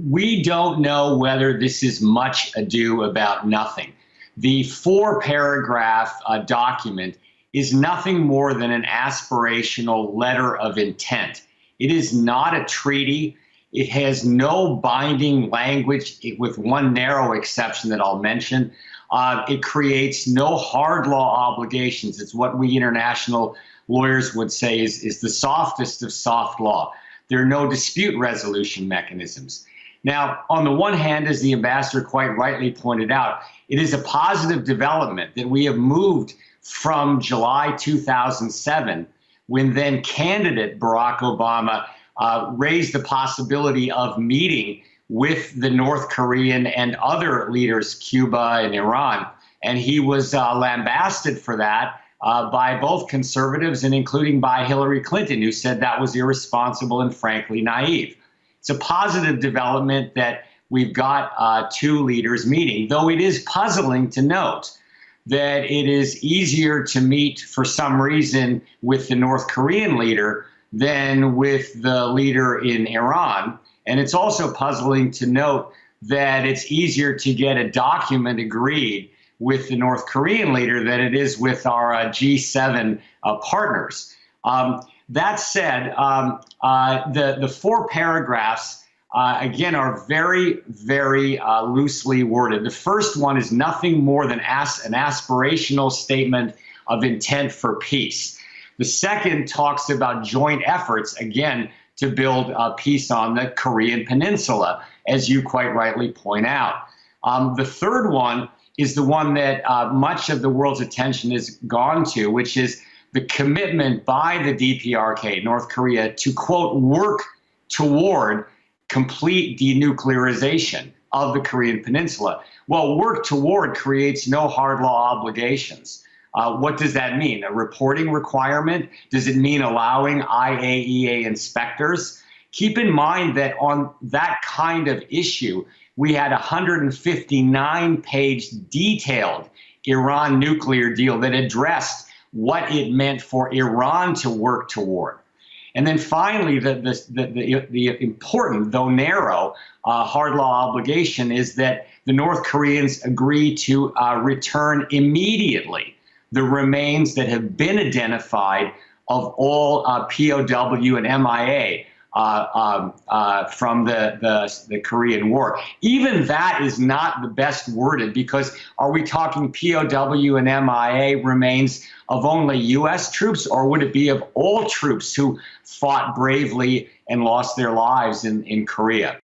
We don't know whether this is much ado about nothing. The four-paragraph document is nothing more than an aspirational letter of intent. It is not a treaty. It has no binding language, with one narrow exception that I'll mention. It creates no hard law obligations. It's what we international lawyers would say is the softest of soft law. There are no dispute resolution mechanisms. Now, on the one hand, as the ambassador quite rightly pointed out, it is a positive development that we have moved from July 2007, when then candidate Barack Obama raised the possibility of meeting with the North Korean and other leaders, Cuba and Iran. And he was lambasted for that by both conservatives and including by Hillary Clinton, who said that was irresponsible and frankly naive. It's a positive development that we've got two leaders meeting, though it is puzzling to note that it is easier to meet for some reason with the North Korean leader than with the leader in Iran. And it's also puzzling to note that it's easier to get a document agreed with the North Korean leader than it is with our G7 partners. That said, the four paragraphs, again, are very, very loosely worded. The first one is nothing more than an aspirational statement of intent for peace. The second talks about joint efforts, again, to build peace on the Korean Peninsula, as you quite rightly point out. The third one is the one that much of the world's attention has gone to, which is the commitment by the DPRK, North Korea, to, quote, work toward complete denuclearization of the Korean Peninsula. Well, work toward creates no hard law obligations. What does that mean? A reporting requirement? Does it mean allowing IAEA inspectors? Keep in mind that on that kind of issue, we had a 159-page detailed Iran nuclear deal that addressed what it meant for Iran to work toward. And then finally, the important, though narrow, hard law obligation is that the North Koreans agree to return immediately the remains that have been identified of all POW and MIA from the Korean War. Even that is not the best worded, because are we talking POW and MIA remains of only U.S. troops, or would it be of all troops who fought bravely and lost their lives in Korea?